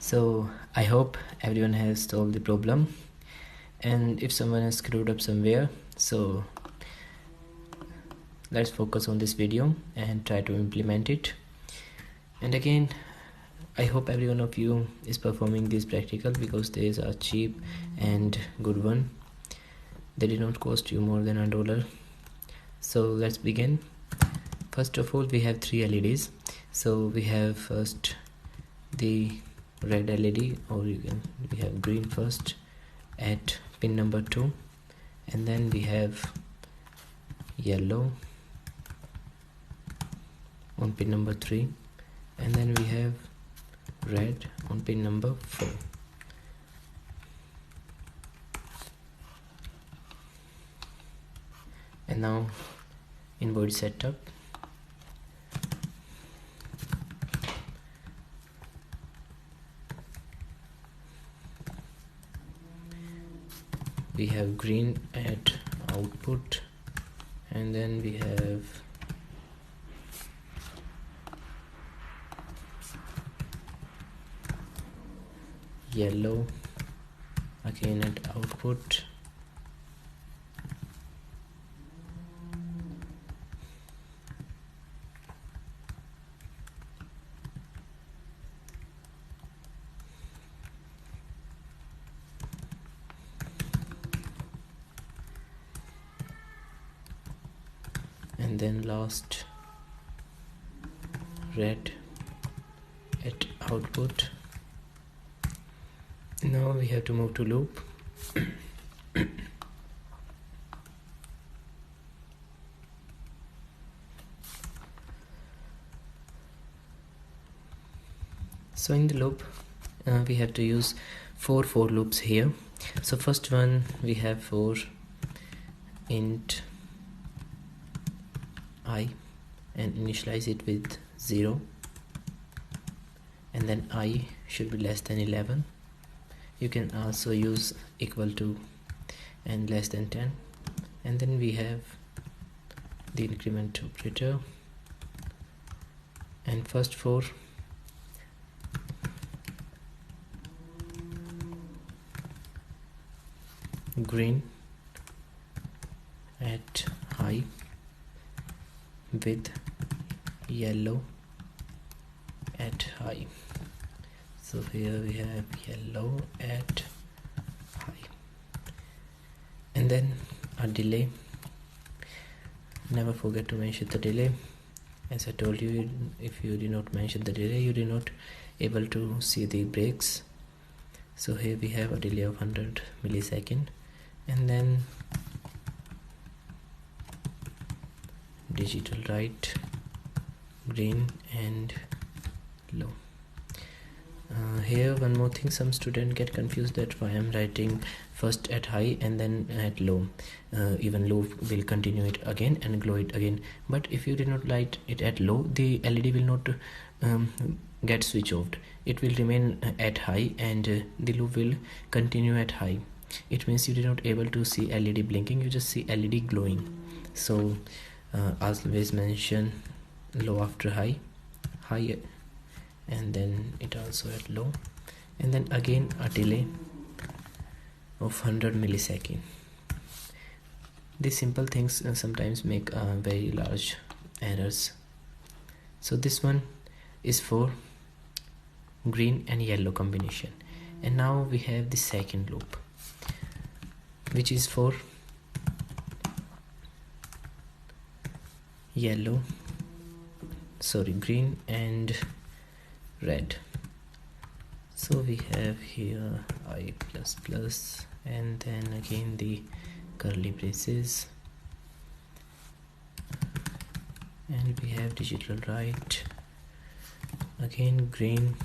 So I hope everyone has solved the problem, and if someone has screwed up somewhere, so let's focus on this video and try to implement it. And again, I hope every one of you is performing this practical, because these are cheap and good one. They did not cost you more than $1. So let's begin. First of all, we have 3 LEDs. So we have first the red LED, or we have green first at pin number 2, and then we have yellow on pin number 3, and then we have red on pin number 4. And now in board setup, we have green at output, and then we have yellow again at output, and then last red at output. Now we have to move to loop. So in the loop, we have to use 4 for loops here. So first one, we have for int I and initialize it with 0, and then I should be less than 11. You can also use equal to and less than 10, and then we have the increment operator. And first for green at high with yellow at high. So here we have yellow at high, and then a delay. Never forget to mention the delay. As I told you, if you do not mention the delay, you do not able to see the breaks. So here we have a delay of 100 millisecond, and then digital right, green and low. Here one more thing, some student get confused that why I'm writing first at high and then at low. Even low will continue it again and glow it again, but if you did not light it at low, the LED will not get switch off. It will remain at high, and the loop will continue at high. It means you did not able to see LED blinking, you just see LED glowing. So always mention low after high, high, and then it also at low, and then again a delay of 100 millisecond. These simple things sometimes make very large errors. So this one is for green and yellow combination. And now we have the second loop, which is for green and red. So we have here I plus plus, and then again the curly braces, and we have digital right, again green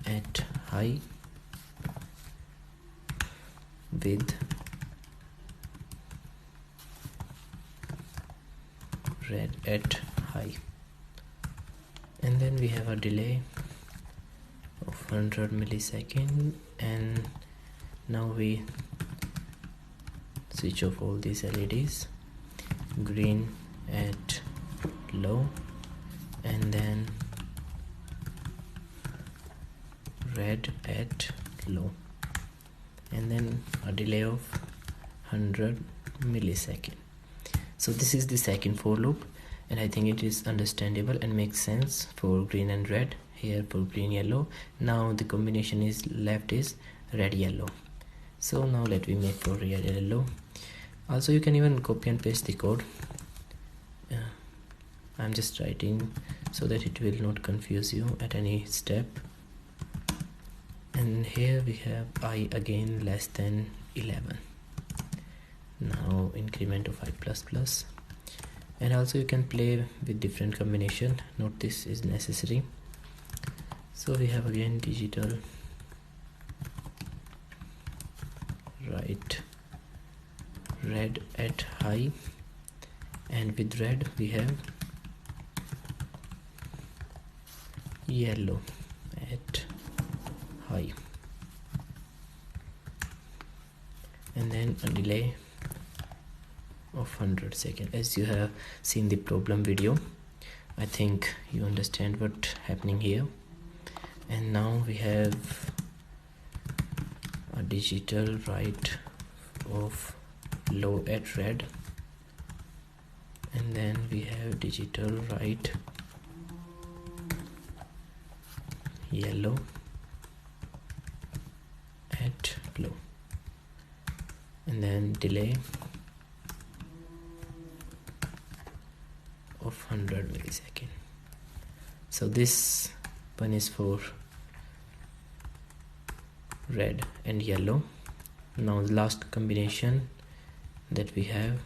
at high with red at high, and then we have a delay of 100 millisecond. And now we switch off all these LEDs, green at low, and then red at low, and then a delay of 100 millisecond. So this is the second for loop, and I think it is understandable and makes sense for green and red. Here for green yellow, now the combination is left is red yellow. So now let me make for red yellow. Also you can even copy and paste the code. I'm just writing so that it will not confuse you at any step. And here we have I again less than 11. Now increment of I plus plus, and also you can play with different combination. Note this is necessary. So we have again digital write red at high, and with red we have yellow at high, and then a delay of 100 seconds. As you have seen the problem video, I think you understand what's happening here. And now we have a digital write of low at red, and then we have digital write yellow at low, and then delay of 100 millisecond. So this one is for red and yellow. Now the last combination that we have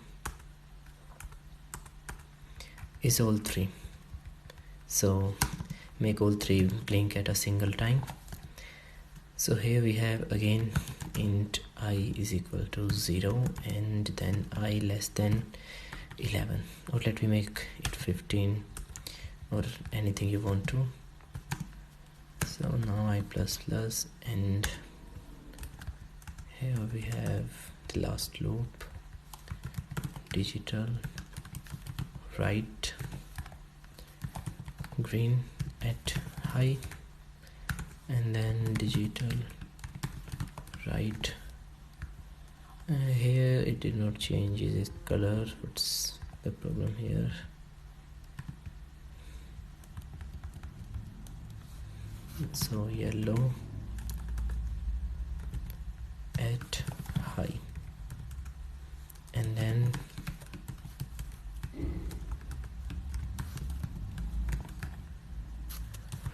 is all three. So make all three blink at a single time. So here we have again int I is equal to 0, and then I less than 11, or let me make it 15, or anything you want to. So now I plus plus, and here we have the last loop, digital write green at high, and then digital write here it did not change its color. What's the problem here? So yellow at high, and then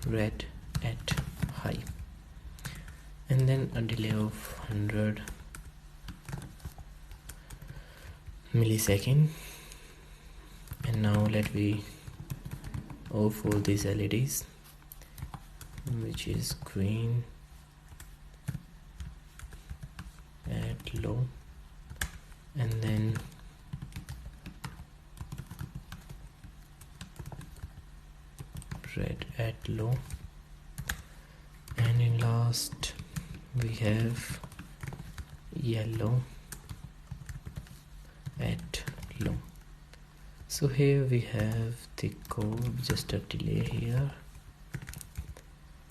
red at high, and then a delay of 100 millisecond. And now let me off all these LEDs, which is green at low, and then red at low, and in last we have yellow at low. So here we have the code, just a delay here.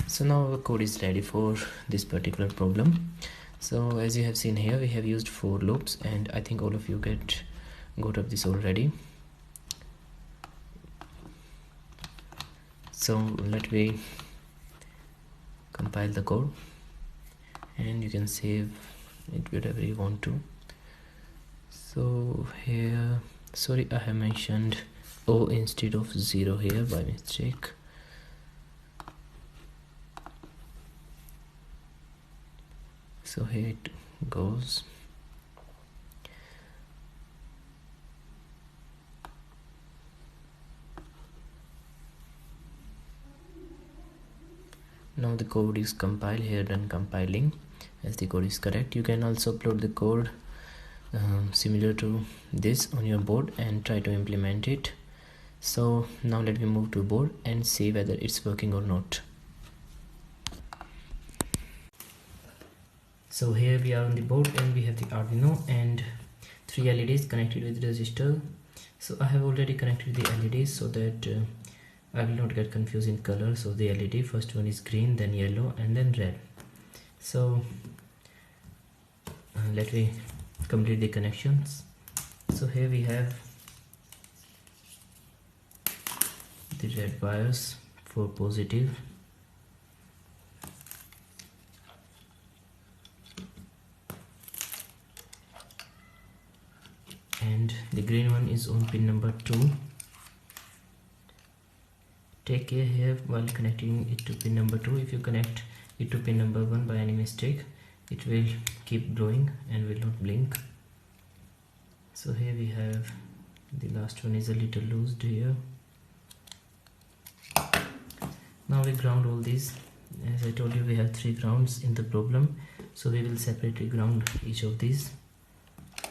So now our code is ready for this particular problem. So as you have seen here, we have used 4 loops, and I think all of you got up this already. So let me compile the code, and you can save it whatever you want to. So here, sorry, I have mentioned O instead of 0 here by mistake. So here it goes. Now the code is compiled here, done compiling, as the code is correct. You can also upload the code similar to this on your board and try to implement it. So now let me move to board and see whether it's working or not. So here we are on the board, and we have the Arduino and 3 LEDs connected with resistor. So I have already connected the LEDs so that I will not get confused in color. So the LED, first one is green, then yellow, and then red. So let me complete the connections. So here we have the red wires for positive, and the green one is on pin number 2. Take care here while connecting it to pin number 2. If you connect it to pin number 1 by any mistake, it will keep glowing and will not blink. So here we have the last one is a little loosed here. Now we ground all these. As I told you, we have 3 grounds in the problem, so we will separately ground each of these.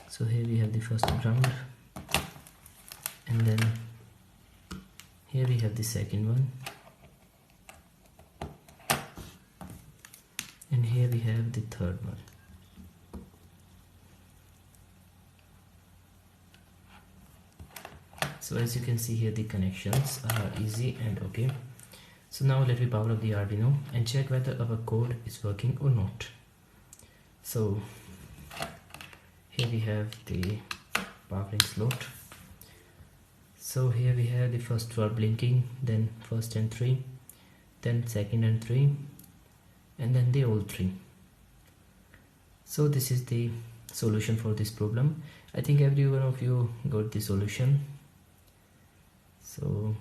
So here we have the first ground, and then here we have the second one, and here we have the third one. So as you can see here, the connections are easy and okay. So now let me power up the Arduino and check whether our code is working or not. So here we have the powering slot. So here we have the first 12 blinking, then first and 3, then second and 3, and then the all 3. So this is the solution for this problem. I think every one of you got the solution. So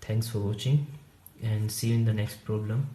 thanks for watching and see you in the next problem.